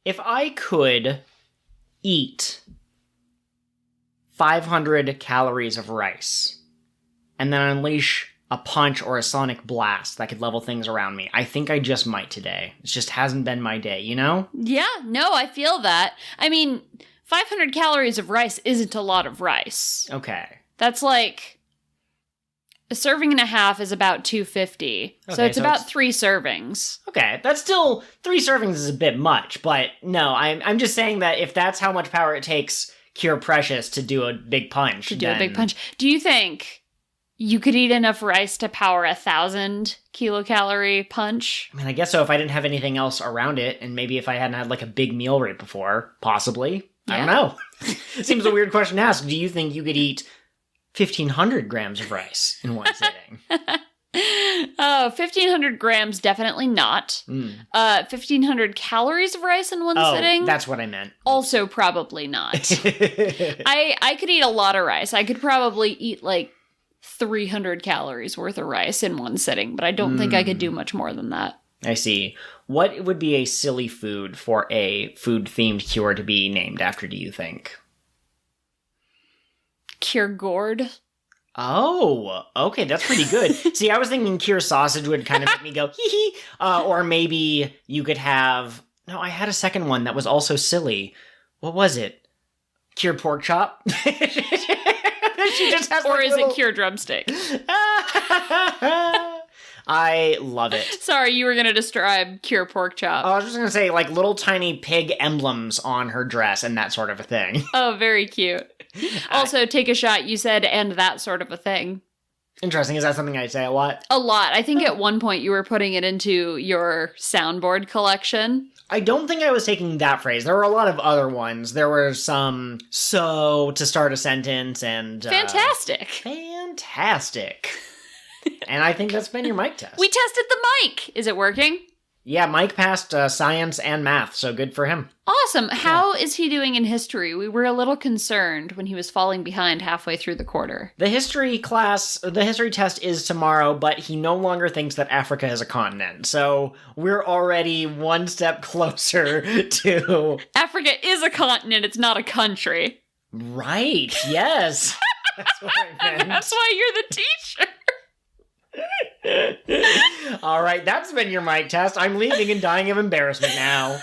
If I could eat 500 calories of rice and then unleash a punch or a sonic blast that could level things around me, I think I just might today. It just hasn't been my day, you know? Yeah, no, I feel that. I mean, 500 calories of rice isn't a lot of rice. Okay. That's like... A serving and a half is about 250. Okay, so it's so about it's 3 servings. Okay, that's still 3 servings is a bit much, but no, I'm just saying that if that's how much power it takes Cure Precious to do a big punch, Do you think you could eat enough rice to power 1,000 kilocalorie punch? I mean, I guess so if I didn't have anything else around it, and maybe if I hadn't had like a big meal right before, possibly. Yeah. I don't know. It seems a weird question to ask. Do you think you could eat 1,500 grams of rice in one sitting? Oh, 1,500 grams, definitely not. 1,500 calories of rice in one sitting? That's what I meant. Also probably not. I could eat a lot of rice. I could probably eat like 300 calories worth of rice in one sitting, but I don't think I could do much more than that. I see. What would be a silly food for a food-themed cure to be named after, do you think? Cure gourd. Oh, okay, that's pretty good. See, I was thinking Cure sausage would kind of make me go, hee hee. Or maybe you could have... No, I had a second one that was also silly. What was it? Cure pork chop? She just has or like is little... it Cure drumstick? I love it. Sorry, you were going to describe Cure pork chop. I was just going to say, like, little tiny pig emblems on her dress and that sort of a thing. Oh, very cute. Also, take a shot, you said, and that sort of a thing. Interesting. Is that something I say a lot? A lot. I think at one point you were putting it into your soundboard collection. I don't think I was taking that phrase. There were a lot of other ones. There were some so to start a sentence and... Fantastic. Fantastic. And I think that's been your mic test. We tested the mic. Is it working? Yeah, Mike passed science and math, so good for him. Awesome. How is he doing in history? We were a little concerned when he was falling behind halfway through the quarter. The history test is tomorrow, but he no longer thinks that Africa is a continent. So we're already one step closer to... Africa is a continent, it's not a country. Right, yes. That's what I meant. That's why you're the teacher. All right, that's been your mic test. I'm leaving and dying of embarrassment now.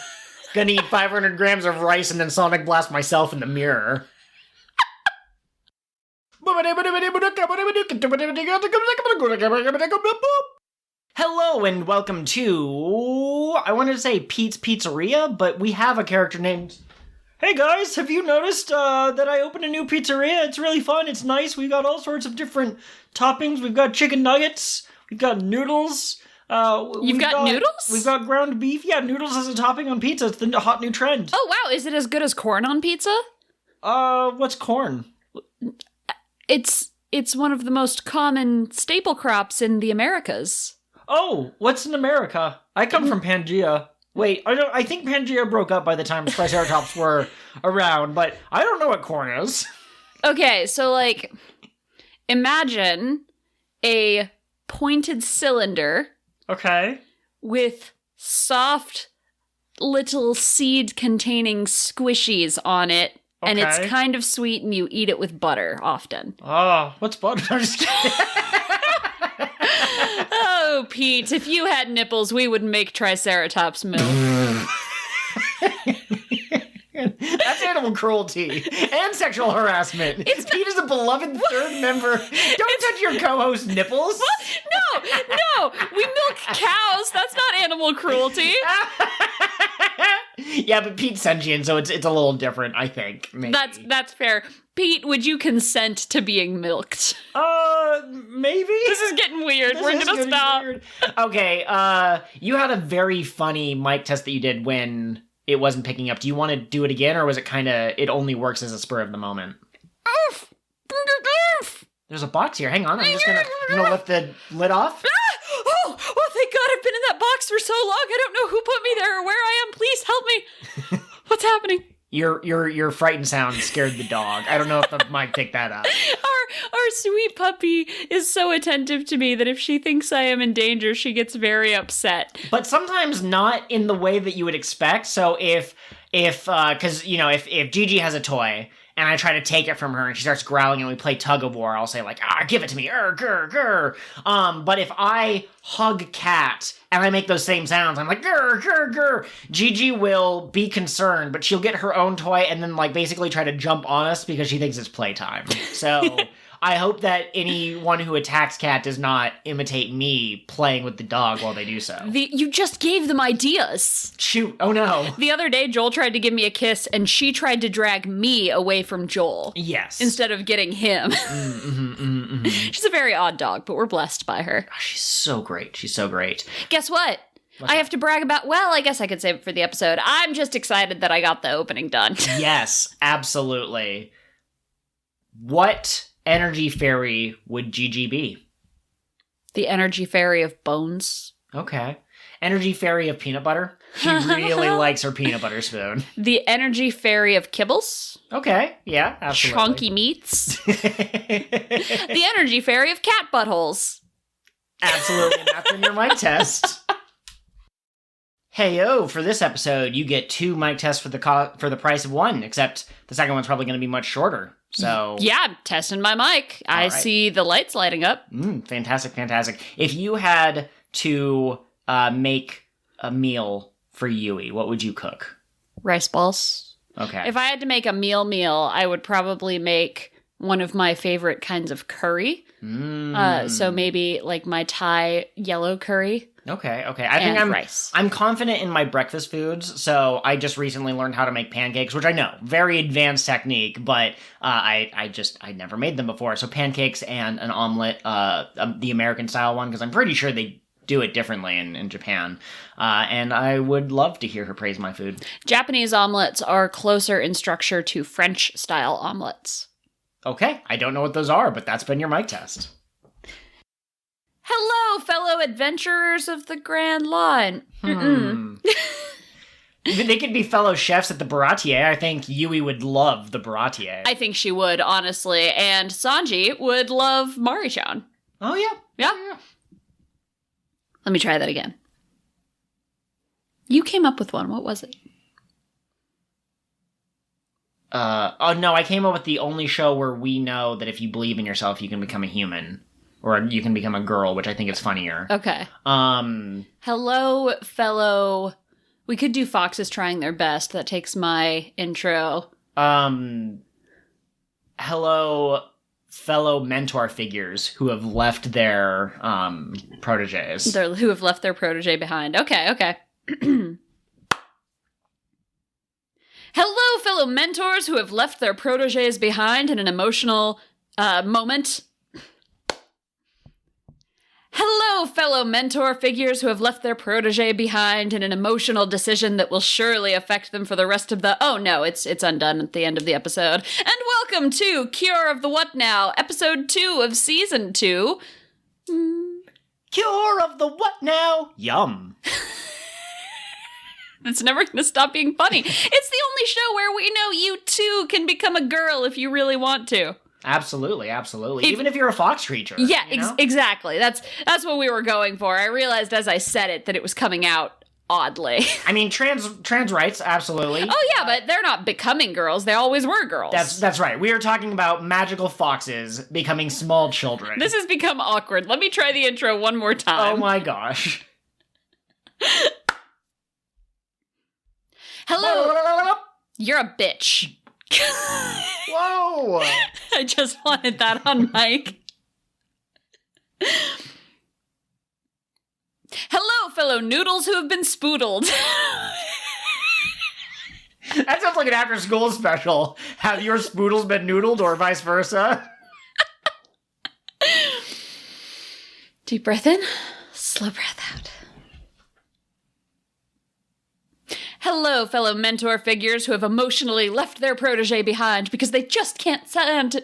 Gonna eat 500 grams of rice and then sonic blast myself in the mirror. Hello and welcome to... I wanted to say Pete's Pizzeria, but we have a character named... Hey guys, have you noticed that I opened a new pizzeria? It's really fun, it's nice, we've got all sorts of different toppings. We've got chicken nuggets, we've got noodles. You've got noodles? We've got ground beef. Yeah, noodles as a topping on pizza. It's the hot new trend. Oh wow, is it as good as corn on pizza? What's corn? It's one of the most common staple crops in the Americas. Oh, what's in America? I come from Pangea. Wait, I think Pangea broke up by the time Triceratops were around, but I don't know what corn is. Okay, so like, imagine a pointed cylinder. Okay. With soft little seed-containing squishies on it, and it's kind of sweet, and you eat it with butter often. Oh, what's butter? I'm just kidding. Oh, Pete, if you had nipples, we would make Triceratops milk. That's animal cruelty and sexual harassment. Pete is a beloved third member. Don't touch your co-host's nipples. No, we milk cows. That's not animal cruelty. Yeah, but Pete's sentient, so it's a little different, I think. Maybe. That's fair. Pete, would you consent to being milked? Maybe? This is getting weird. We're gonna stop. Weird. Okay, you had a very funny mic test that you did when it wasn't picking up. Do you want to do it again, or was it kind of, it only works as a spur of the moment? There's a box here. Hang on, I'm just gonna lift the lid off. Oh, thank God, I've been in that box for so long. I don't know who put me there or where I am. Please help me. What's happening? Your frightened sound scared the dog. I don't know if the mic picked that up. Our Our sweet puppy is so attentive to me that if she thinks I am in danger, she gets very upset. But sometimes not in the way that you would expect. So if Jiji has a toy and I try to take it from her and she starts growling and we play tug of war, I'll say like, give it to me, grr, grr. But if I hug Cat and I make those same sounds, I'm like, grr, grr, grr. Jiji will be concerned, but she'll get her own toy and then like basically try to jump on us because she thinks it's playtime. So I hope that anyone who attacks Cat does not imitate me playing with the dog while they do so. You just gave them ideas. Shoot. Oh no. The other day, Joel tried to give me a kiss, and she tried to drag me away from Joel. Yes. Instead of getting him. She's a very odd dog, but we're blessed by her. Oh, she's so great. She's so great. Guess what? I have to brag about, well, I guess I could save it for the episode. I'm just excited that I got the opening done. Yes, absolutely. What energy fairy would Jiji be? The energy fairy of bones. Okay. Energy fairy of peanut butter? She really likes her peanut butter spoon. The energy fairy of kibbles. Okay, yeah, absolutely. Chonky meats. The energy fairy of cat buttholes. Absolutely, that's in your mic test. Hey-o, for this episode, you get 2 mic tests for the price of 1, except the second one's probably going to be much shorter. So yeah, I'm testing my mic. I see the lights lighting up. Fantastic, fantastic. If you had to make a meal for Yui, what would you cook? Rice balls. Okay. If I had to make a meal, I would probably make one of my favorite kinds of curry. So maybe like my Thai yellow curry. Okay. I think rice. I'm confident in my breakfast foods, so I just recently learned how to make pancakes, which I know, very advanced technique, but I never made them before. So pancakes and an omelet, the American style one, because I'm pretty sure they do it differently in Japan. And I would love to hear her praise my food. Japanese omelets are closer in structure to French style omelets. Okay, I don't know what those are, but that's been your mic test. Hello, fellow adventurers of the Grand Line. They could be fellow chefs at the Baratier. I think Yui would love the Baratier. I think she would, honestly. And Sanji would love Mari-chan. Oh, yeah. Yeah. Let me try that again. You came up with one. What was it? No, I came up with the only show where we know that if you believe in yourself, you can become a human. Or you can become a girl, which I think is funnier. Okay. Hello, fellow... We could do Foxes Trying Their Best. That takes my intro. Hello, fellow mentor figures who have left their proteges. Who have left their protege behind. Okay. Hello, fellow mentors who have left their proteges behind in an emotional moment. Hello, fellow mentor figures who have left their protege behind in an emotional decision that will surely affect them for the rest of the... Oh, no, it's undone at the end of the episode. And welcome to Cure of the What Now, episode 2 of season 2. Cure of the What Now? Yum. It's never going to stop being funny. It's the only show where we know you too can become a girl if you really want to. Absolutely. Even if you're a fox creature. Yeah, exactly. That's what we were going for. I realized as I said it that it was coming out oddly. I mean, trans rights, absolutely. Oh yeah, but they're not becoming girls. They always were girls. That's right. We are talking about magical foxes becoming small children. This has become awkward. Let me try the intro one more time. Oh my gosh. Hello. You're a bitch. Whoa! I just wanted that on mic. Hello, fellow noodles who have been spoodled. That sounds like an after-school special. Have your spoodles been noodled or vice versa? Deep breath in, slow breath out. Hello, fellow mentor figures who have emotionally left their protege behind because they just can't stand to...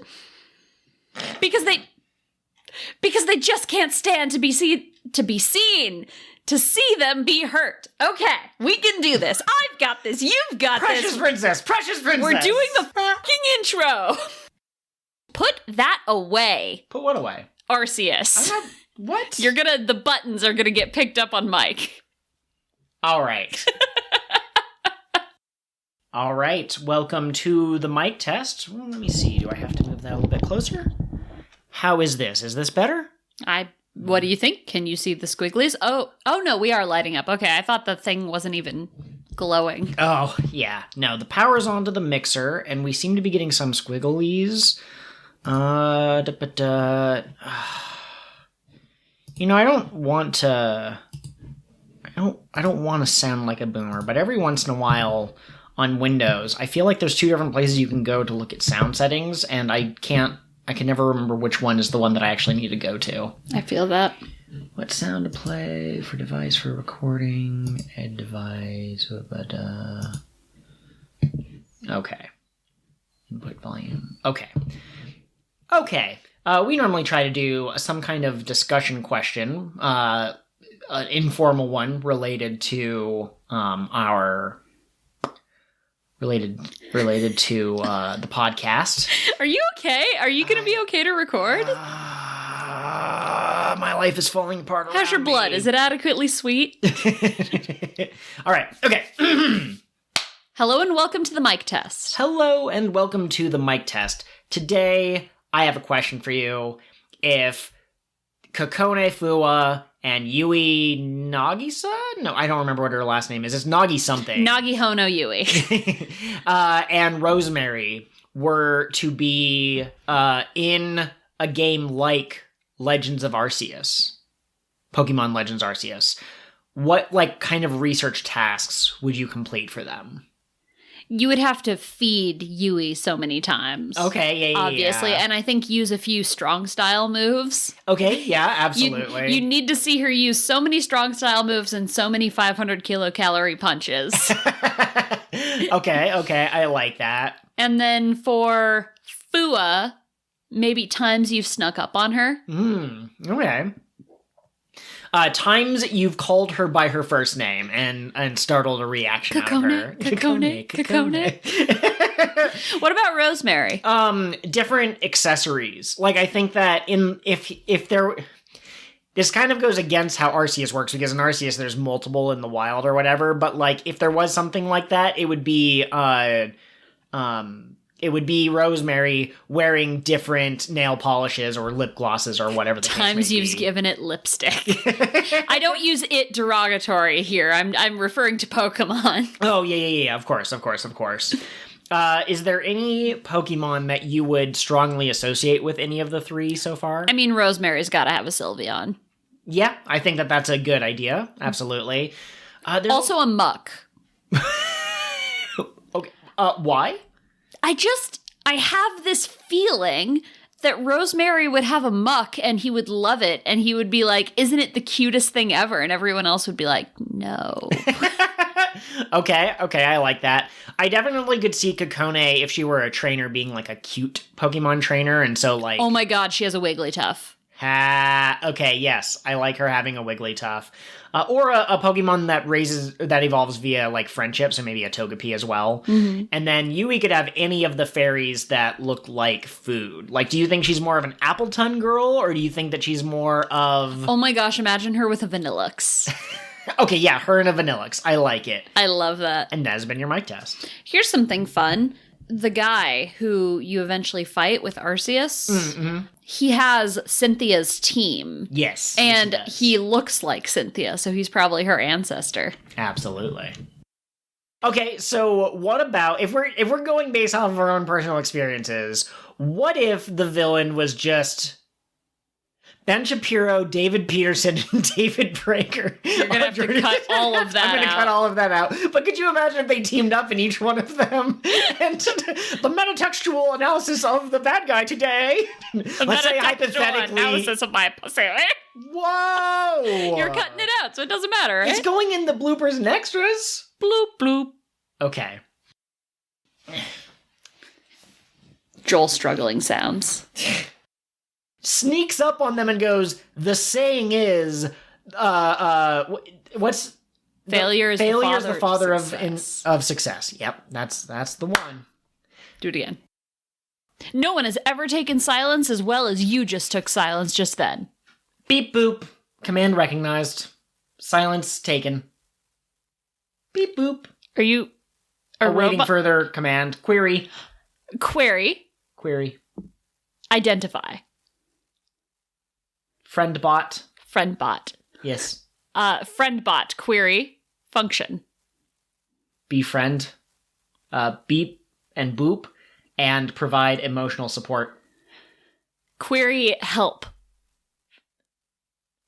Because they just can't stand to be seen, to see them be hurt. Okay, we can do this. I've got this. You've got Precious this. Precious Princess. We're doing the fucking intro. Put that away. Put what away? Arceus. I'm not... What? The buttons are gonna get picked up on Mike. All right. All right. Welcome to the mic test. Well, let me see. Do I have to move that a little bit closer? How is this? Is this better? What do you think? Can you see the squigglies? Oh no, we are lighting up. Okay, I thought the thing wasn't even glowing. Oh, yeah. No, the power's onto the mixer, and we seem to be getting some squigglies. You know, I don't want to sound like a boomer, but every once in a while on Windows, I feel like there's two different places you can go to look at sound settings, and I can never remember which one is the one that I actually need to go to. I feel that. What sound to play for device for recording? Add device. Okay. Input volume. Okay. We normally try to do some kind of discussion question, an informal one related to related to the podcast. Are you okay? Are you going to be okay to record? My life is falling apart around How's your blood? me. Is it adequately sweet? All right. Okay. Hello and welcome to the mic test. Hello and welcome to the mic test. Today, I have a question for you. If Kokone Fua and Yui Nagisa? No, I don't remember what her last name is. It's Nagi something. Nagi Hono Yui. And Rosemary were to be in a game like Legends of Arceus. Pokemon Legends Arceus. What, kind of research tasks would you complete for them? You would have to feed Yui so many times. Okay, yeah. Obviously, and I think use a few strong style moves. Okay, yeah, absolutely. You need to see her use so many strong style moves and so many 500 kilocalorie punches. Okay, I like that. And then for Fua, maybe times you've snuck up on her. Okay. Times you've called her by her first name and startled a reaction out of her. Kokone. What about Rosemary? Different accessories. I think that if there... This kind of goes against how Arceus works, because in Arceus there's multiple in the wild or whatever, but if there was something like that, it would be Rosemary wearing different nail polishes or lip glosses or whatever the Times case may you've be. given it lipstick. I don't use it derogatory here. I'm referring to Pokemon. Oh, yeah, of course. Is there any Pokemon that you would strongly associate with any of the three so far? I mean, Rosemary's got to have a Sylveon. Yeah, I think that that's a good idea. Absolutely. Also a Muck. Okay. Why? I have this feeling that Rosemary would have a Muck and he would love it and he would be like, isn't it the cutest thing ever? And everyone else would be like, no. Okay, I like that. I definitely could see Kokone, if she were a trainer, being a cute Pokemon trainer, and so oh my god, she has a Wigglytuff. Okay, yes, I like her having a Wigglytuff. Or a Pokemon that evolves via, friendship, so maybe a Togepi as well. Mm-hmm. And then Yui could have any of the fairies that look like food. Do you think she's more of an Appleton girl, or do you think that she's more of... Oh my gosh, imagine her with a Vanillux. Okay, yeah, her and a Vanillux. I like it. I love that. And that has been your mic test. Here's something fun. The guy who you eventually fight with Arceus, he has Cynthia's team. Yes. And he looks like Cynthia, so he's probably her ancestor. Absolutely. Okay, so what about, if we're going based off of our own personal experiences, what if the villain was just Ben Shapiro, David Peterson, and David Prager? You're going to have to cut all of that out. I'm going to cut all of that out. But could you imagine if they teamed up in each one of them? And the metatextual analysis of the bad guy today. Let's say hypothetically. Analysis of my pussy. Whoa! You're cutting it out, so it doesn't matter, right? It's going in the bloopers and extras. Bloop, bloop. Okay. Joel struggling sounds. Sneaks up on them and goes, the saying is, what's... Failure is the father of success. of success. Yep, that's the one. Do it again. No one has ever taken silence as well as you just took silence just then. Beep boop. Command recognized. Silence taken. Beep boop. Are you awaiting further command? Query. Query. Query. Identify. Friendbot. Friendbot. Yes. Friendbot. Query. Function. Befriend. Beep and boop. And provide emotional support. Query help.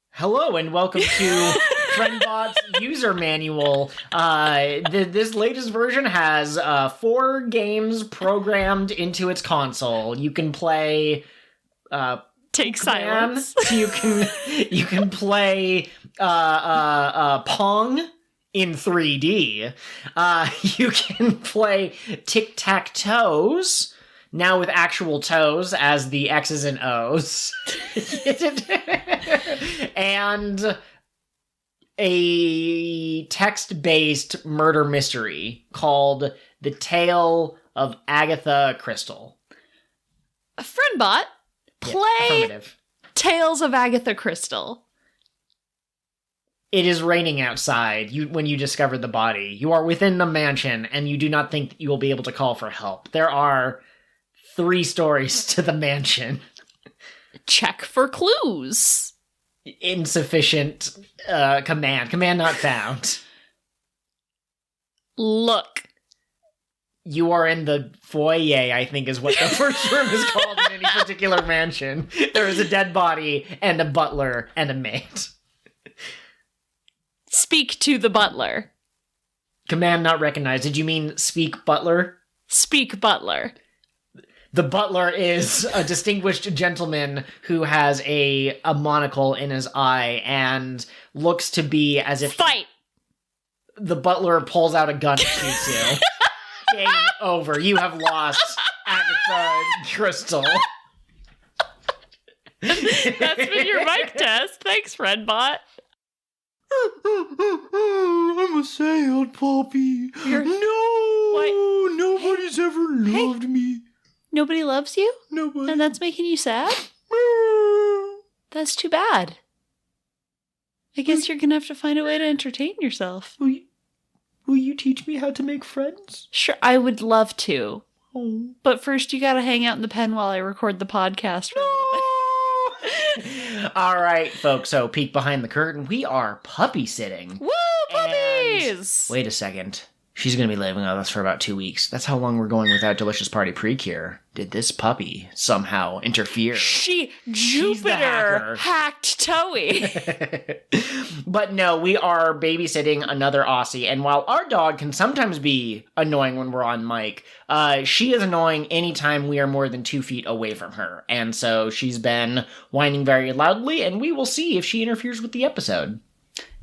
Hello and welcome to Friendbot's user manual. This latest version has 4 games programmed into its console. You can play Take silence. You can play Pong in 3D. You can play tic-tac-toes, now with actual toes as the X's and O's. And a text-based murder mystery called The Tale of Agatha Crystal. Friendbot, play Tales of Agatha Crystal. It is raining outside when you discover the body. You are within the mansion, and you do not think that you will be able to call for help. There are 3 stories to the mansion. Check for clues. Insufficient command. Command not found. Look. You are in the foyer, I think is what the first room is called in any particular mansion. There is a dead body, and a butler, and a maid. Speak to the butler. Command not recognized. Did you mean speak butler? Speak butler. The butler is a distinguished gentleman who has a monocle in his eye and looks to be as if... Fight! The butler pulls out a gun and shoots you. Game over. You have lost, Agatha Crystal. That's been your mic test. Thanks, Friendbot. I'm a sad puppy. No! Nobody's ever loved me. Nobody loves you? Nobody. And that's making you sad? That's too bad. I guess you're gonna have to find a way to entertain yourself. Will you teach me how to make friends? Sure, I would love to. Oh. But first you gotta hang out in the pen while I record the podcast. All right, folks, so peek behind the curtain. We are puppy sitting. Woo, puppies! Wait a second. She's going to be living with us for about 2 weeks. That's how long we're going without Delicious Party PreCure. Did this puppy somehow interfere? Jupiter hacked Toey. But no, we are babysitting another Aussie, and while our dog can sometimes be annoying when we're on mic, she is annoying anytime we are more than 2 feet away from her. And so she's been whining very loudly, and we will see if she interferes with the episode.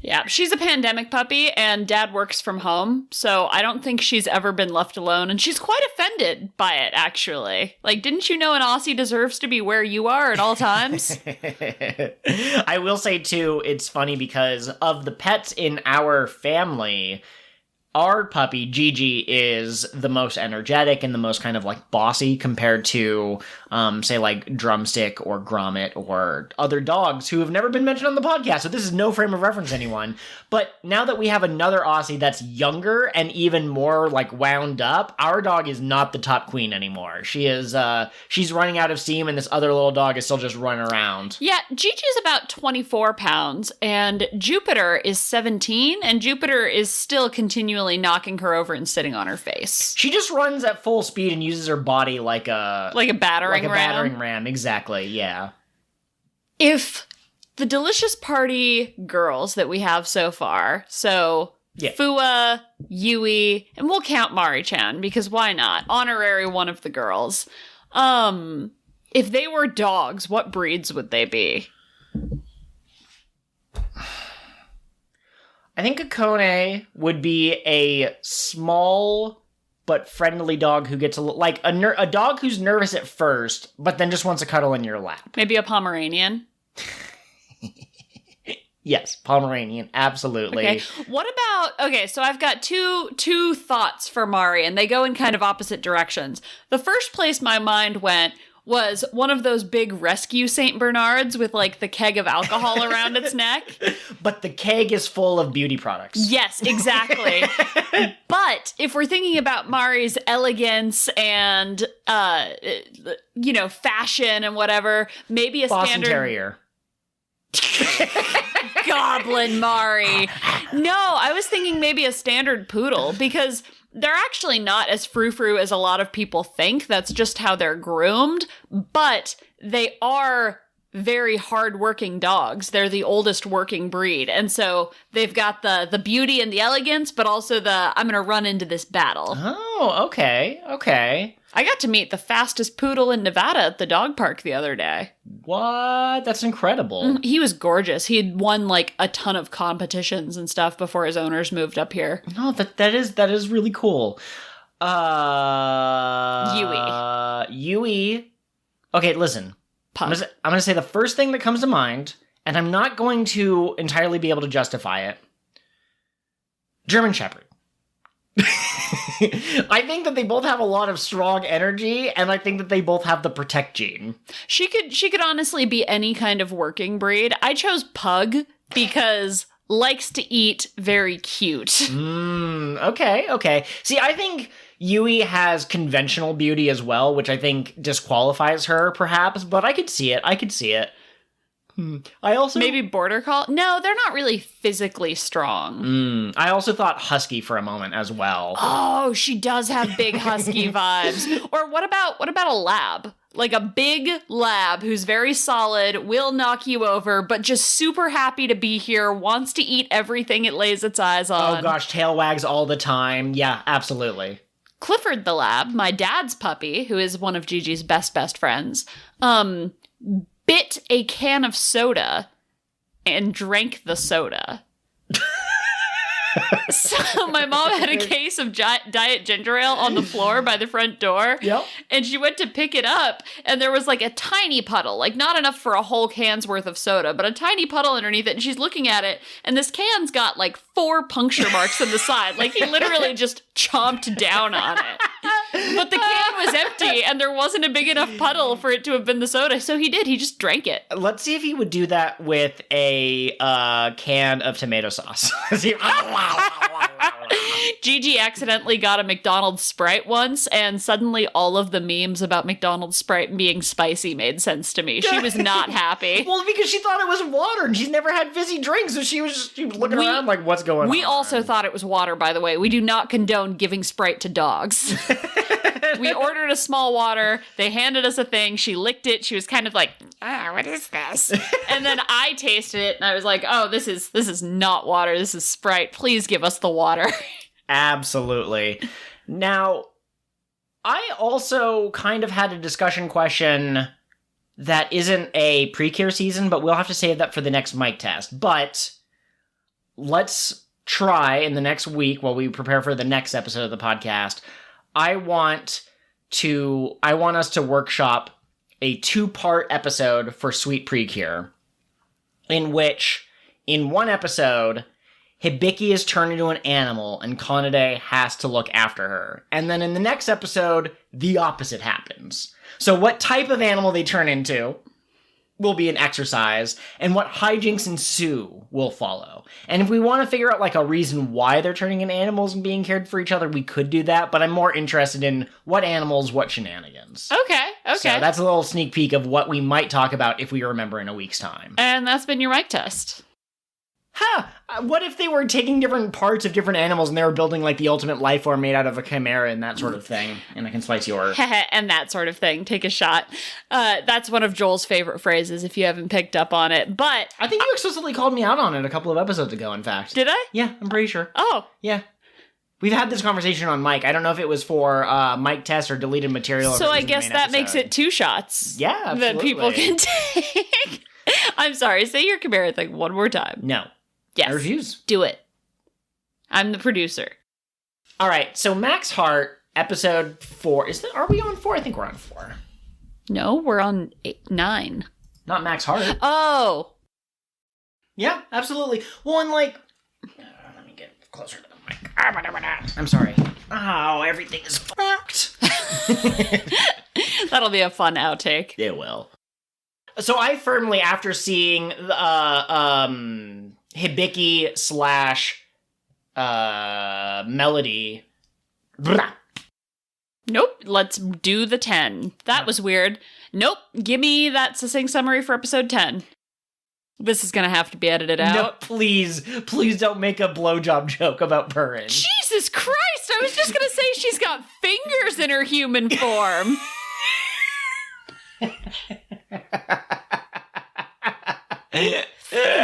Yeah, she's a pandemic puppy, and Dad works from home, so I don't think she's ever been left alone, and she's quite offended by it, actually. Like, didn't you know an Aussie deserves to be where you are at all times? I will say, too, it's funny because of the pets in our family, our puppy, Jiji, is the most energetic and the most kind of, like, bossy compared to, say, like, Drumstick or Grommet or other dogs who have never been mentioned on the podcast, so this is no frame of reference to anyone. But now that we have another Aussie that's younger and even more, like, wound up, our dog is not the top queen anymore. She is, she's running out of steam, and this other little dog is still just running around. Yeah, Gigi's about 24 pounds, and Jupiter is 17, and Jupiter is still continually knocking her over and sitting on her face. She just runs at full speed and uses her body like a battering ram. Battering ram, exactly. Yeah. If the Delicious Party girls that we have so far, so Fua, Yui, and we'll count Mari-chan because why not? Honorary one of the girls. If they were dogs, what breeds would they be? I think a Kone would be a small but friendly dog who gets a dog who's nervous at first, but then just wants to cuddle in your lap. Maybe a Pomeranian? Yes, Pomeranian, absolutely. Okay. What about, okay, so I've got two thoughts for Mari, and they go in kind of opposite directions. The first place my mind went was one of those big rescue St. Bernards with, like, the keg of alcohol around its neck. But the keg is full of beauty products. Yes, exactly. But if we're thinking about Mari's elegance and, fashion and whatever, maybe a Boston standard... Terrier. Goblin Mari. No, I was thinking maybe a standard poodle, because they're actually not as frou-frou as a lot of people think. That's just how they're groomed. But they are very hard-working dogs. They're the oldest working breed. And so they've got the beauty and the elegance, but also the, I'm going to run into this battle. Oh, okay. I got to meet the fastest poodle in Nevada at the dog park the other day. What? That's incredible. He was gorgeous. He had won, like, a ton of competitions and stuff before his owners moved up here. No, that is really cool. Yui. Okay, listen. Pug. I'm going to say the first thing that comes to mind, and I'm not going to entirely be able to justify it. German Shepherd. I think that they both have a lot of strong energy, and I think that they both have the protect gene. She could honestly be any kind of working breed. I chose Pug because likes to eat, very cute. Okay. See, I think Yui has conventional beauty as well, which I think disqualifies her, perhaps, but I could see it. I also... Maybe Border Collie? No, they're not really physically strong. I also thought Husky for a moment as well. Oh, she does have big Husky vibes. Or what about a lab? Like a big lab who's very solid, will knock you over, but just super happy to be here, wants to eat everything it lays its eyes on. Oh gosh, tail wags all the time. Yeah, absolutely. Clifford the lab, my dad's puppy, who is one of Gigi's best friends, bit a can of soda and drank the soda. So my mom had a case of Diet Ginger Ale on the floor by the front door. Yep. And she went to pick it up, and there was like a tiny puddle, like not enough for a whole can's worth of soda, but a tiny puddle underneath it. And she's looking at it, and this can's got like 4 puncture marks on the side. Like he literally just chomped down on it. But the can was empty, and there wasn't a big enough puddle for it to have been the soda. So he did. He just drank it. Let's see if he would do that with a can of tomato sauce. Jiji accidentally got a McDonald's Sprite once, and suddenly all of the memes about McDonald's Sprite being spicy made sense to me. She was not happy. Well, because she thought it was water, and she's never had fizzy drinks, so she was looking around like, what's going on? We also thought it was water, by the way. We do not condone giving Sprite to dogs. We ordered a small water. They handed us a thing. She licked it. She was kind of like, what is this? And then I tasted it, and I was like, oh, this is not water. This is Sprite. Please give us the water. Absolutely. Now, I also kind of had a discussion question that isn't a PreCure season, but we'll have to save that for the next mic test. But let's try in the next week while we prepare for the next episode of the podcast. I want us to workshop a 2-part episode for Sweet PreCure, in which, in one episode, Hibiki is turned into an animal and Kanade has to look after her. And then in the next episode, the opposite happens. So what type of animal they turn into will be an exercise, and what hijinks ensue will follow. And if we want to figure out like a reason why they're turning into animals and being cared for each other, we could do that, but I'm more interested in what animals, what shenanigans. Okay. So that's a little sneak peek of what we might talk about if we remember in a week's time. And that's been your mic test. What if they were taking different parts of different animals and they were building like the ultimate life form made out of a chimera and that sort of thing? And I can slice your... And that sort of thing. Take a shot. That's one of Joel's favorite phrases, if you haven't picked up on it. But I think you explicitly called me out on it a couple of episodes ago, in fact. Did I? Yeah, I'm pretty sure. Oh. Yeah. We've had this conversation on mic. I don't know if it was for mic test or deleted material. So I guess that makes it 2 shots. Yeah, absolutely. That people can take. I'm sorry. Say your chimera thing one more time. No. Yes. I refuse. Do it. I'm the producer. All right. So Max Hart, episode 4. Are we on 4? I think we're on 4. No, we're on 9. Not Max Hart. Oh. Yeah, absolutely. Well, and like, let me get closer to the mic. I'm sorry. Oh, everything is fucked. That'll be a fun outtake. It will. So I firmly, after seeing Hibiki / Melody. Nope, let's do the 10. That was weird. Nope, give me that succinct summary for episode 10. This is gonna have to be edited out. No, please don't make a blowjob joke about purring. Jesus Christ, I was just gonna say she's got fingers in her human form.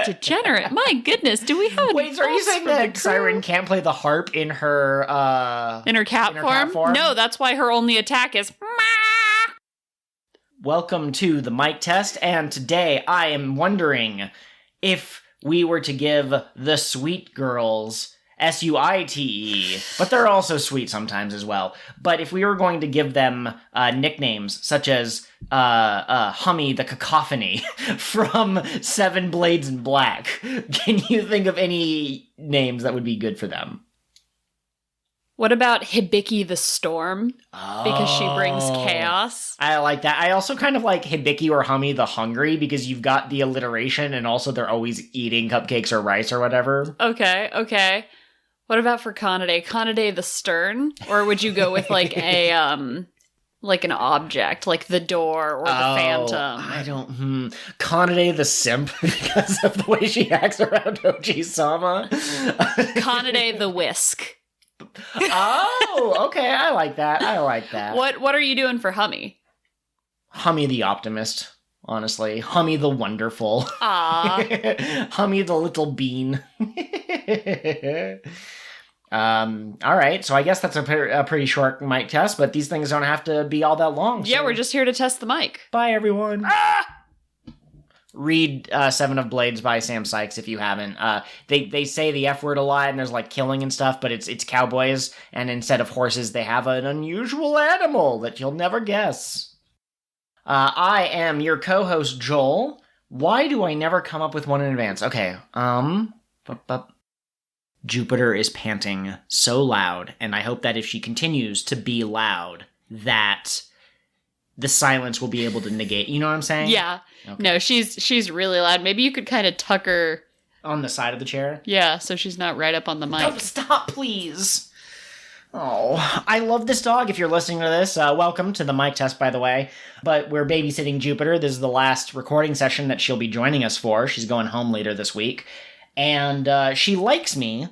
Degenerate. My goodness, do we have Wait, so are you saying that Siren can't play the harp in her cat form? No, that's why her only attack is Welcome to the mic test, and today I am wondering if we were to give the sweet girls SUITE, but they're also sweet sometimes as well. But if we were going to give them nicknames such as Hummy the Cacophony from Seven Blades in Black, can you think of any names that would be good for them? What about Hibiki the Storm? Because she brings chaos. I like that. I also kind of like Hibiki or Hummy the Hungry because you've got the alliteration and also they're always eating cupcakes or rice or whatever. Okay. What about for Kanade? Kanade the Stern? Or would you go with like a like an object, like the door or the phantom? I don't Kanade the Simp because of the way she acts around Oji-sama. Kanade the Whisk. Oh, okay. I like that. What are you doing for Hummy? Hummy the Optimist, honestly. Hummy the Wonderful. Hummy the Little Bean. All right. So I guess that's a pretty short mic test, but these things don't have to be all that long. Yeah, so. we're just here to test the mic. Bye, everyone. Read Seven of Blades by Sam Sykes if you haven't. They say the F word a lot, and there's like killing and stuff, but it's cowboys, and instead of horses, they have an unusual animal that you'll never guess. I am your co-host, Joel. Why do I never come up with one in advance? Okay, Jupiter is panting so loud, and I hope that if she continues to be loud, that the silence will be able to negate. You know what I'm saying? Yeah. Okay. No, she's really loud. Maybe you could kind of tuck her on the side of the chair. Yeah, so she's not right up on the mic. Oh, stop, please. Oh, I love this dog. If you're listening to this, welcome to the mic test, by the way. But we're babysitting Jupiter. This is the last recording session that she'll be joining us for. She's going home later this week. And she likes me,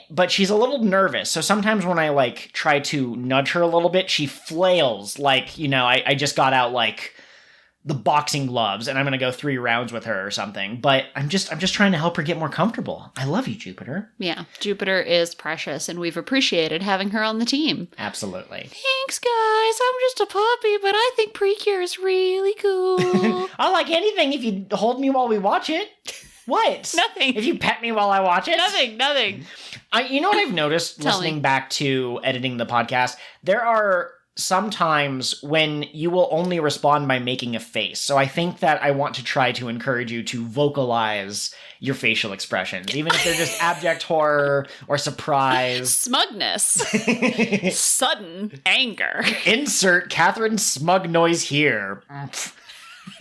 but she's a little nervous. So sometimes when I, like, try to nudge her a little bit, she flails like, you know, I just got out, like, the boxing gloves and I'm going to go 3 rounds with her or something. But I'm just trying to help her get more comfortable. I love you, Jupiter. Yeah, Jupiter is precious, and we've appreciated having her on the team. Absolutely. Thanks, guys. I'm just a puppy, but I think PreCure is really cool. I'll like anything if you hold me while we watch it. What? Nothing. If you pet me while I watch it? Nothing. You know what I've noticed listening back to editing the podcast? There are some times when you will only respond by making a face. So I think that I want to try to encourage you to vocalize your facial expressions, even if they're just abject horror or surprise. Smugness. Sudden anger. Insert Catherine smug noise here. Okay.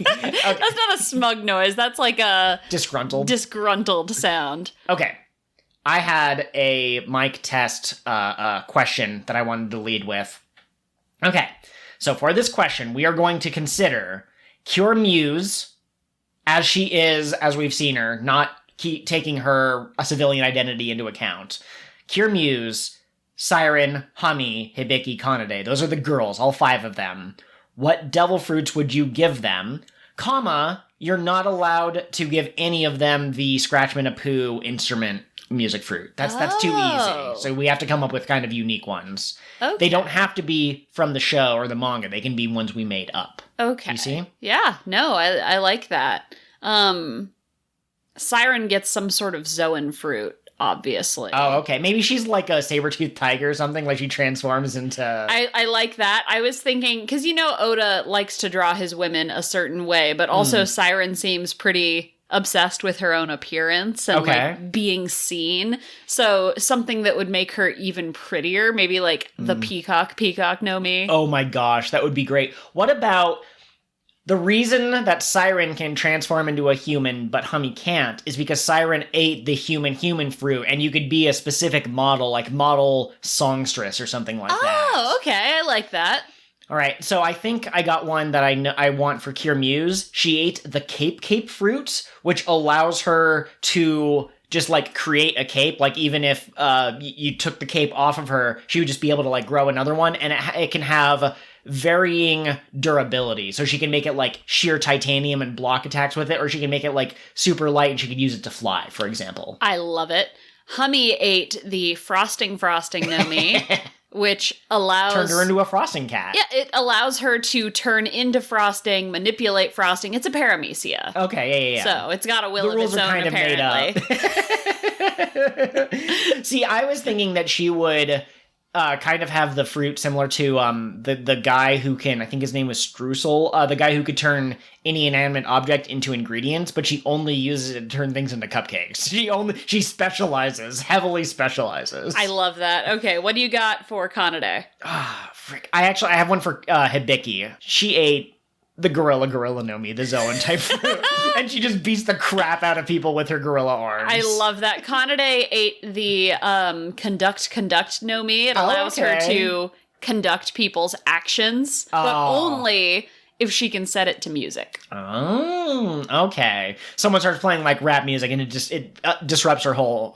That's not a smug noise. That's like a disgruntled sound. Okay. I had a mic test question that I wanted to lead with. Okay. So for this question, we are going to consider Cure Muse as she is, as we've seen her, not taking her civilian identity into account. Cure Muse, Siren, Hummy, Hibiki, Kanade. Those are the girls, all 5 of them. What devil fruits would you give them? Comma, you're not allowed to give any of them the Scratchman-a-Poo instrument music fruit. That's too easy. So we have to come up with kind of unique ones. Okay. They don't have to be from the show or the manga. They can be ones we made up. Okay. You see? Yeah, no, I like that. Siren gets some sort of Zoan fruit, obviously. Oh, okay. Maybe she's like a saber-toothed tiger or something, like she transforms into... I like that. I was thinking, because you know Oda likes to draw his women a certain way, but also Siren seems pretty obsessed with her own appearance and like being seen. So something that would make her even prettier, maybe like the peacock Nomi. Oh my gosh, that would be great. What about the reason that Siren can transform into a human but Hummy can't is because Siren ate the human fruit, and you could be a specific model, like model songstress or something like that. Oh, okay, I like that. All right, so I think I got one that I want for Cure Muse. She ate the cape fruit, which allows her to just, like, create a cape. Like, even if you took the cape off of her, she would just be able to, like, grow another one. And it can have varying durability. So she can make it, like, sheer titanium and block attacks with it, or she can make it, like, super light and she could use it to fly, for example. I love it. Hummy ate the frosting Nomi. Which allows... Turned her into a frosting cat. Yeah, it allows her to turn into frosting, manipulate frosting. It's a paramecia. Okay, yeah. So it's got a will of its own, kind apparently. Of made up. See, I was thinking that she would kind of have the fruit similar to the guy who can, I think his name was Streusel, the guy who could turn any inanimate object into ingredients, but she only uses it to turn things into cupcakes. She specializes, heavily specializes. I love that. Okay, what do you got for Kanade? Ah, frick. I have one for Hibiki. She ate the gorilla Nomi, the Zoan type fruit, and she just beats the crap out of people with her gorilla arms. I love that. Kanade ate the conduct Nomi. It allows her to conduct people's actions, but only if she can set it to music. Oh, okay. Someone starts playing like rap music, and it disrupts her whole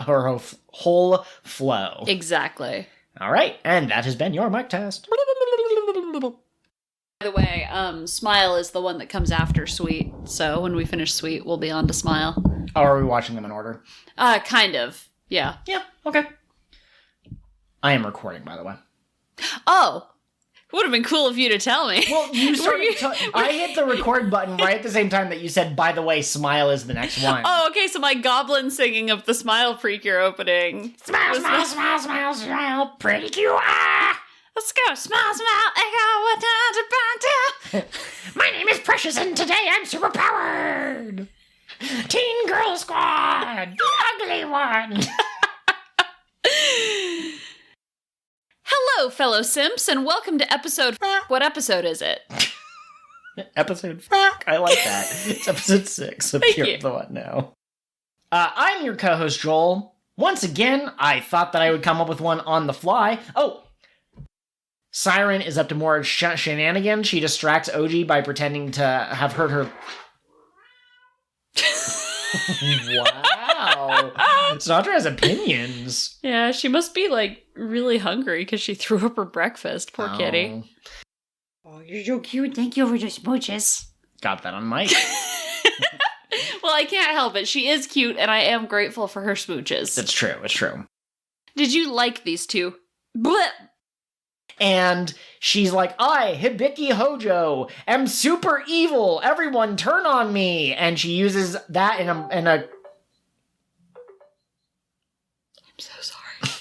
flow. Exactly. All right, and that has been your mic test. By the way, Smile is the one that comes after Sweet. So when we finish Sweet, we'll be on to Smile. Oh, are we watching them in order? Kind of. Yeah. Yeah. Okay. I am recording, by the way. Oh. Would have been cool of you to tell me. Well, you started. I hit the record button right at the same time that you said, by the way, Smile is the next one. Oh, okay, so my goblin singing of the Smile PreCure opening. Smile, PreCure. Let's go, smile, echo, what time to burn to. My name is Precious, and today I'm superpowered. Teen Girl Squad, the ugly one. Hello, fellow simps, and welcome to episode... What episode is it? Episode... I like that. It's episode 6 of Pure the What Now. I'm your co-host, Joel. Once again, I thought that I would come up with one on the fly. Oh! Siren is up to more shenanigans. She distracts OG by pretending to have hurt her... Wow. Sinatra has opinions. Yeah, she must be, like, really hungry because she threw up her breakfast. Poor kitty. Oh, you're so cute. Thank you for the smooches. Got that on mic. Well, I can't help it. She is cute, and I am grateful for her smooches. It's true. It's true. Did you like these two? Blip! And she's like, I, Hibiki Hojo, am super evil. Everyone turn on me. And she uses that in a... I'm so sorry.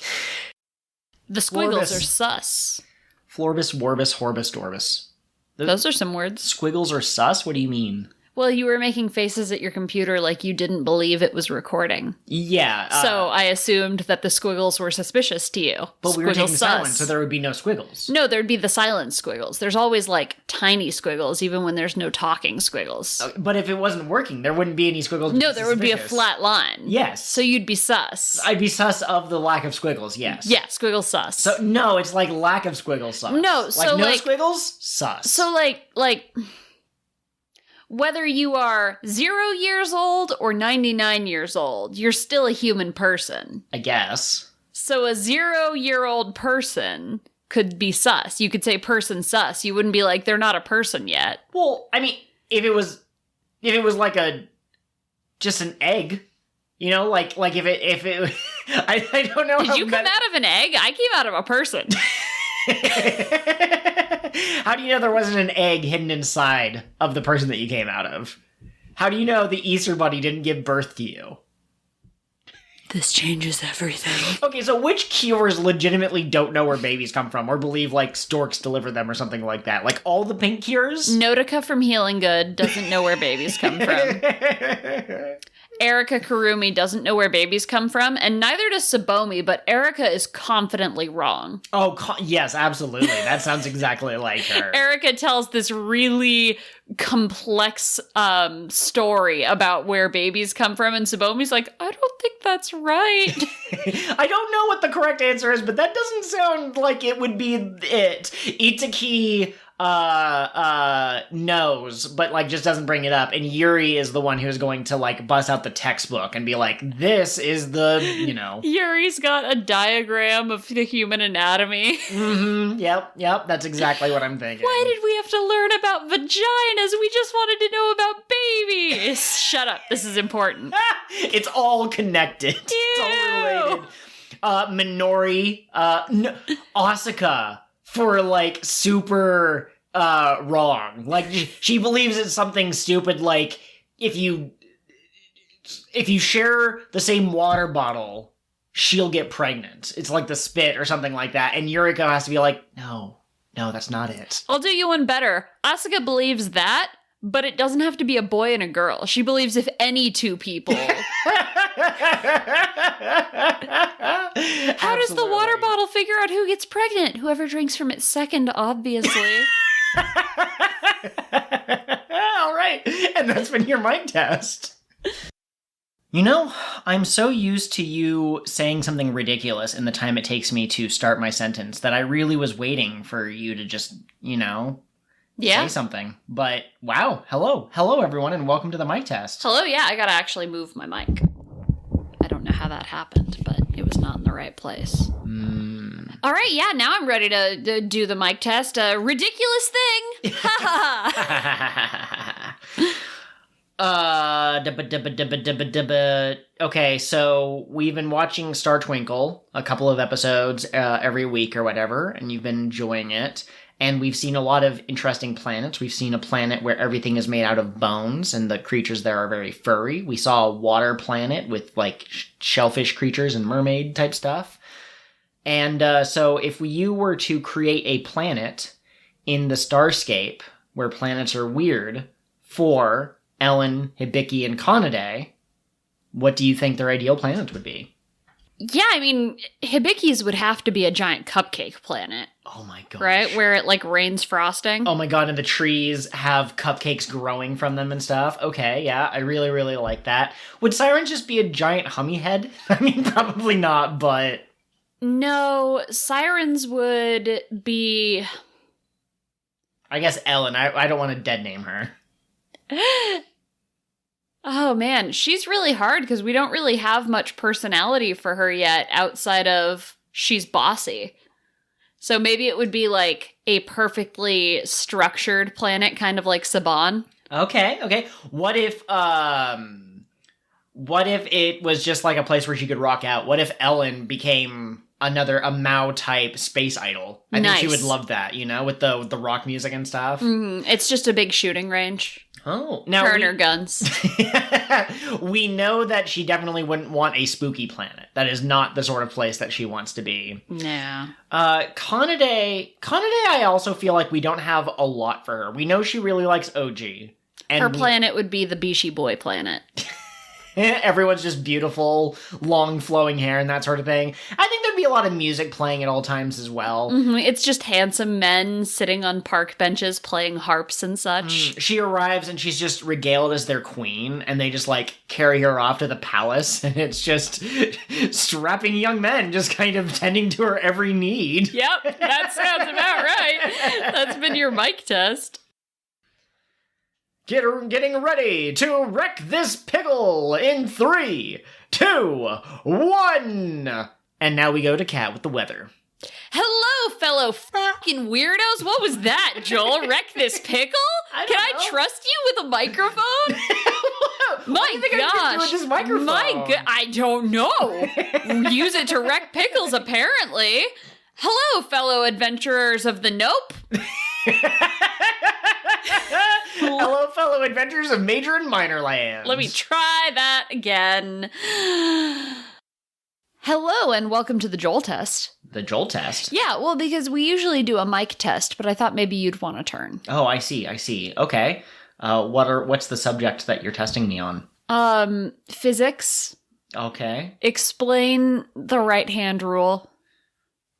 The Squiggles are sus. Florbus, Worbus, Horbus, Dorbus. Those are some words. Squiggles are sus? What do you mean? Well, you were making faces at your computer like you didn't believe it was recording. Yeah. So I assumed that the squiggles were suspicious to you. But we were taking silent, so there would be no squiggles. No, there'd be the silent squiggles. There's always, like, tiny squiggles, even when there's no talking squiggles. But if it wasn't working, there wouldn't be any squiggles. No, there would be a flat line. Yes. So you'd be sus. I'd be sus of the lack of squiggles, yes. Yeah, squiggle sus. So, no, it's like lack of squiggles sus. No, so no like... squiggles? Sus. So, like... Whether you are 0 years old or 99 years old, you're still a human person. I guess. So a 0-year-old person could be sus. You could say person sus. You wouldn't be like, they're not a person yet. Well, I mean, if it was like just an egg, you know, like if it I don't know. Did you come out of an egg? I came out of a person. How do you know there wasn't an egg hidden inside of the person that you came out of? How do you know the Easter Bunny didn't give birth to you? This changes everything. Okay, so which cures legitimately don't know where babies come from or believe, like, storks deliver them or something like that? Like, all the pink cures? Notica from Healing Good doesn't know where babies come from. Erica Karumi doesn't know where babies come from, and neither does Sabomi, but Erica is confidently wrong. Oh, yes, absolutely. That sounds exactly like her. Erica tells this really complex story about where babies come from, and Sabomi's like, I don't think that's right. I don't know what the correct answer is, but that doesn't sound like it would be it. Itsuki knows, but like just doesn't bring it up, and Yuri is the one who's going to like bust out the textbook and be like, this is the, you know. Yuri's got a diagram of the human anatomy. Yep, that's exactly what I'm thinking. Why did we have to learn about vaginas? We just wanted to know about babies. Shut up, this is important. It's all connected. Ew. It's all related. Minori, Asuka, for like super wrong. Like she believes it's something stupid like if you share the same water bottle, she'll get pregnant. It's like the spit or something like that. And Yuriko has to be like, no, that's not it. I'll do you one better. Asuka believes that, but it doesn't have to be a boy and a girl. She believes if any two people. How does the water bottle figure out who gets pregnant? Whoever drinks from it second, obviously. All right. And that's been your mic test. You know, I'm so used to you saying something ridiculous in the time it takes me to start my sentence that I really was waiting for you to just, say something. But wow, hello everyone, and welcome to the mic test. Hello, yeah, I gotta actually move my mic. I don't know how that happened, but it was not in the right place. All right, yeah, now I'm ready to do the mic test. A ridiculous thing. Okay, so we've been watching Star Twinkle, a couple of episodes every week or whatever, and you've been enjoying it. And we've seen a lot of interesting planets. We've seen a planet where everything is made out of bones and the creatures there are very furry. We saw a water planet with like shellfish creatures and mermaid type stuff. And so if you were to create a planet in the starscape where planets are weird for Ellen, Hibiki, and Kanade, what do you think their ideal planet would be? Yeah, I mean, Hibiki's would have to be a giant cupcake planet. Oh my gosh. Right? Where it, like, rains frosting. Oh my god, and the trees have cupcakes growing from them and stuff. Okay, yeah, I really, really like that. Would Sirens just be a giant hummy head? I mean, probably not, but... No, Sirens would be... I guess Ellen. I don't want to dead name her. Oh man, she's really hard because we don't really have much personality for her yet outside of she's bossy. So maybe it would be like a perfectly structured planet, kind of like Saban. Okay. What if it was just like a place where she could rock out? What if Ellen became a Mao type space idol? I think she would love that, with the rock music and stuff. It's just a big shooting range. Oh, now Turner guns. We know that she definitely wouldn't want a spooky planet. That is not the sort of place that she wants to be. No. Kanade, I also feel like we don't have a lot for her. We know she really likes OG. And her planet would be the Bishi Boy planet. Everyone's just beautiful, long flowing hair and that sort of thing. I think there'd be a lot of music playing at all times as well. It's just handsome men sitting on park benches playing harps and such. She arrives and she's just regaled as their queen, and they just like carry her off to the palace, and it's just strapping young men just kind of tending to her every need. Yep, that sounds about right. That's been your mic test. Getting ready to wreck this pickle in 3, 2, 1. And now we go to Kat with the weather. Hello, fellow fucking weirdos. What was that, Joel? Wreck this pickle? Can I trust you with a microphone? My God! With this microphone? My God! I don't know. Use it to wreck pickles, apparently. Hello, fellow adventurers of the Nope. Hello, fellow adventurers of Major and Minor Lands. Let me try that again. Hello, and welcome to the Joel test. The Joel test? Yeah, well, because we usually do a mic test, but I thought maybe you'd want a turn. Oh, I see. Okay. What's the subject that you're testing me on? Physics. Okay. Explain the right-hand rule.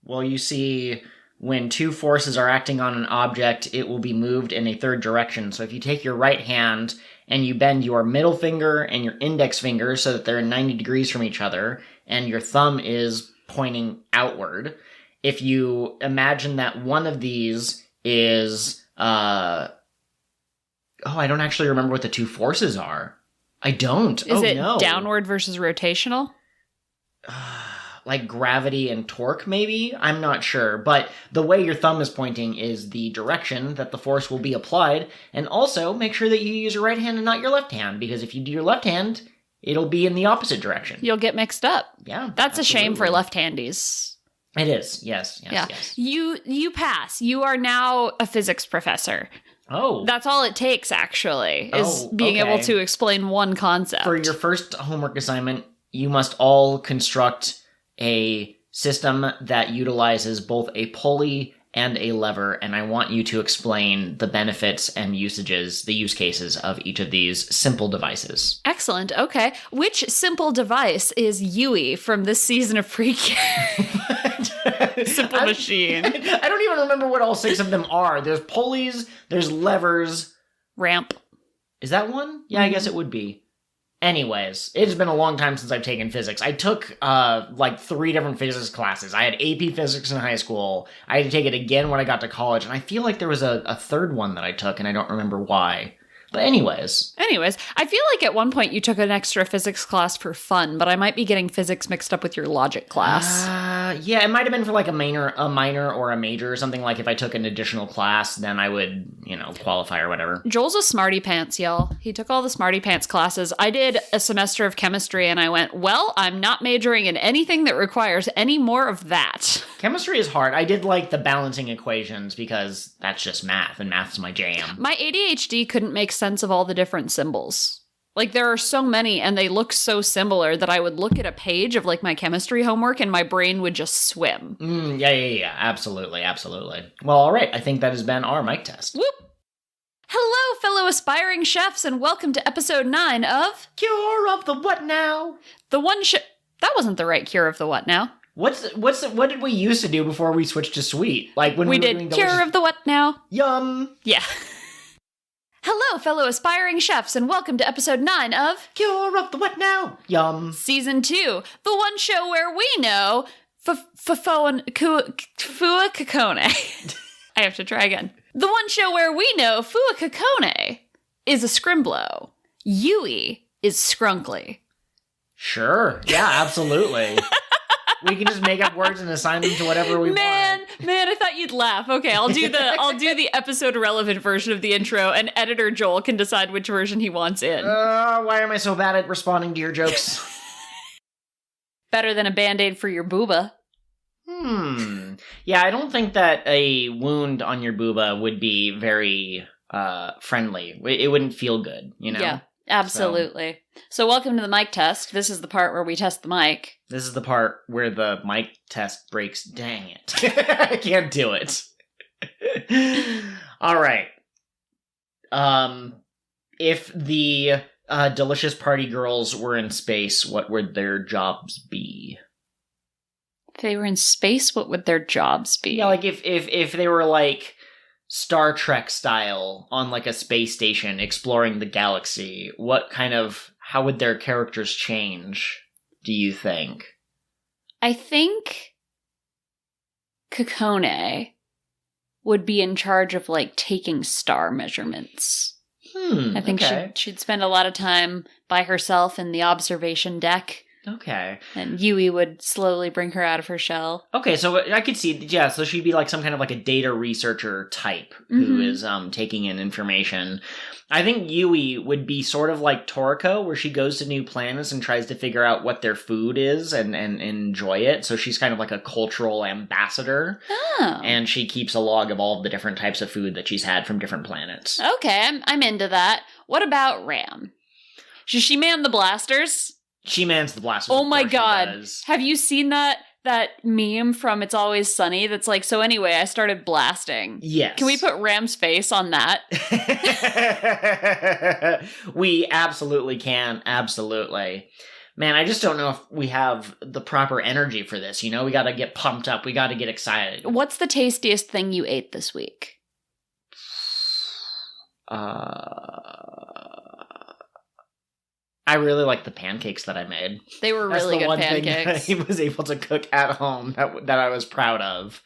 Well, you see, when two forces are acting on an object, it will be moved in a third direction. So if you take your right hand and you bend your middle finger and your index finger so that they're 90 degrees from each other, and your thumb is pointing outward, if you imagine that one of these is, I don't actually remember what the two forces are. I don't. Is it no. downward versus rotational? Like gravity and torque, maybe? I'm not sure. But the way your thumb is pointing is the direction that the force will be applied. And also, make sure that you use your right hand and not your left hand, because if you do your left hand, it'll be in the opposite direction. You'll get mixed up. Yeah. That's absolutely. a shame for left-handies. It is. Yes. Yeah. Yes. You pass. You are now a physics professor. Oh. That's all it takes, actually, is being okay. able to explain one concept. For your first homework assignment, you must all construct a system that utilizes both a pulley and a lever, and I want you to explain the benefits and usages, the use cases of each of these simple devices. Excellent. Okay. Which simple device is Yui from this season of PreCure? Simple machine. I don't even remember what all 6 of them are. There's pulleys, there's levers. Ramp. Is that one? Yeah, I guess it would be. Anyways, it's been a long time since I've taken physics. I took, 3 different physics classes. I had AP physics in high school. I had to take it again when I got to college, and I feel like there was a third one that I took, and I don't remember why. But anyways, I feel like at one point you took an extra physics class for fun, but I might be getting physics mixed up with your logic class. Yeah, it might have been for like a minor or a major or something. Like if I took an additional class, then I would, qualify or whatever. Joel's a smarty pants, y'all. He took all the smarty pants classes. I did a semester of chemistry and I went, well, I'm not majoring in anything that requires any more of that. Chemistry is hard. I did like the balancing equations because that's just math, and math's my jam. My ADHD couldn't make sense of all the different symbols. Like, there are so many, and they look so similar that I would look at a page of, like, my chemistry homework, and my brain would just swim. Yeah. Absolutely. Well, all right. I think that has been our mic test. Whoop! Hello, fellow aspiring chefs, and welcome to episode 9 of... Cure of the What Now? The one That wasn't the right cure of the what now. What did we used to do before we switched to sweet? Like when we were did doing cure of the what now. Yum. Yeah. Hello, fellow aspiring chefs, and welcome to episode 9 of... Cure of the What Now? Yum. Season 2, the one show where we know... Fua Kakone. I have to try again. The one show where we know Fua Kakone is a Scrimblow. Yui is Scrunkly. Sure. Yeah, absolutely. We can just make up words and assign them to whatever we want. Man, I thought you'd laugh. Okay, I'll do the episode relevant version of the intro, and editor Joel can decide which version he wants in. Why am I so bad at responding to your jokes? Better than a Band-Aid for your booba. Yeah, I don't think that a wound on your booba would be very friendly. It wouldn't feel good, Yeah, absolutely. So welcome to the mic test. This is the part where we test the mic. This is the part where the mic test breaks. Dang it. I can't do it. All right. If the delicious party girls were in space, what would their jobs be? If they were in space, what would their jobs be? Yeah, like if they were like Star Trek style on like a space station exploring the galaxy, how would their characters change, do you think? I think Kakone would be in charge of like taking star measurements. I think she'd spend a lot of time by herself in the observation deck. Okay. And Yui would slowly bring her out of her shell. Okay, so I could see, yeah, so she'd be like some kind of like a data researcher type who is taking in information. I think Yui would be sort of like Toriko, where she goes to new planets and tries to figure out what their food is and enjoy it. So she's kind of like a cultural ambassador. Oh. And she keeps a log of all of the different types of food that she's had from different planets. Okay, I'm into that. What about Ram? Should she man the blasters? She mans the blasters. Oh of my course she god. does. Have you seen that meme from It's Always Sunny that's like, so anyway, I started blasting. Yes. Can we put Ram's face on that? We absolutely can. Absolutely. Man, I just don't know if we have the proper energy for this. You know, we got to get pumped up. We got to get excited. What's the tastiest thing you ate this week? I really like the pancakes that I made. They were That's really the good one pancakes. thing I was able to cook at home that I was proud of.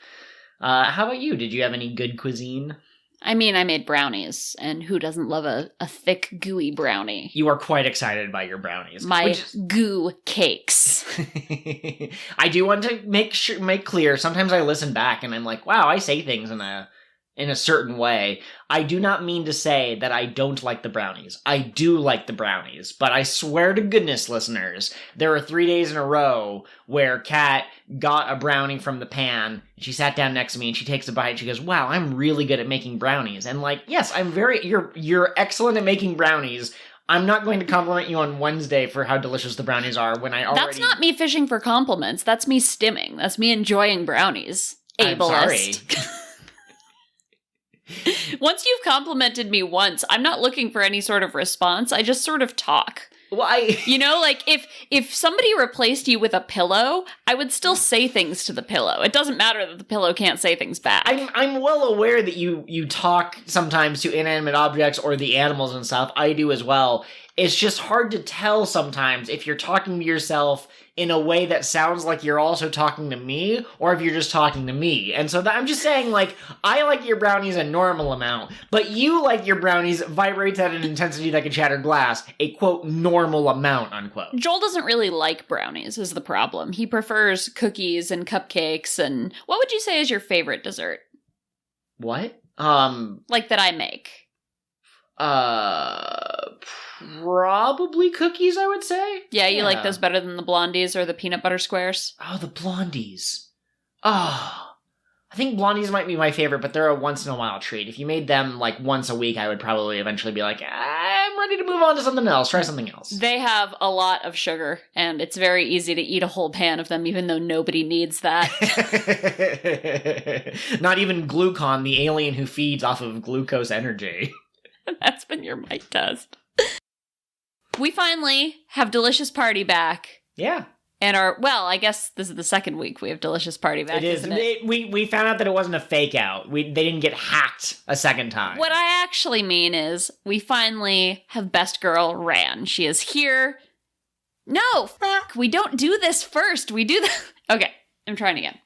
How about you? Did you have any good cuisine? I mean, I made brownies, and who doesn't love a thick, gooey brownie? You are quite excited by your brownies. My goo cakes. I do want to make clear, sometimes I listen back and I'm like, wow, I say things in a certain way. I do not mean to say that I don't like the brownies. I do like the brownies, but I swear to goodness, listeners, there were 3 days in a row where Kat got a brownie from the pan, and she sat down next to me and she takes a bite and she goes, wow, I'm really good at making brownies. And like, yes, you're excellent at making brownies. I'm not going to compliment you on Wednesday for how delicious the brownies are when I already... That's not me fishing for compliments. That's me stimming. That's me enjoying brownies. Ableist. I'm sorry. Once you've complimented me once, I'm not looking for any sort of response. I just sort of talk. Why? You know, like if somebody replaced you with a pillow, I would still say things to the pillow. It doesn't matter that the pillow can't say things back. I'm well aware that you talk sometimes to inanimate objects or the animals and stuff. I do as well. It's just hard to tell sometimes if you're talking to yourself in a way that sounds like you're also talking to me, or if you're just talking to me. And so I'm just saying, like, I like your brownies a normal amount, but you like your brownies vibrates at an intensity like a shattered glass, a, quote, normal amount, unquote. Joel doesn't really like brownies, is the problem. He prefers cookies and cupcakes, and what would you say is your favorite dessert? What? Like that I make. Probably cookies, I would say. Yeah, you like those better than the blondies or the peanut butter squares? Oh, the blondies. Oh, I think blondies might be my favorite, but they're a once-in-a-while treat. If you made them, like, once a week, I would probably eventually be like, I'm ready to move on to something else. Try something else. They have a lot of sugar, and it's very easy to eat a whole pan of them, even though nobody needs that. Not even Glucon, the alien who feeds off of glucose energy. That's been your mic test. We finally have Delicious Party back. Yeah. And I guess this is the second week we have Delicious Party back, isn't it? We found out that it wasn't a fake out. They didn't get hacked a second time. What I actually mean is we finally have Best Girl Ran. She is here. No, fuck. We don't do this first. We do the... Okay, I'm trying again.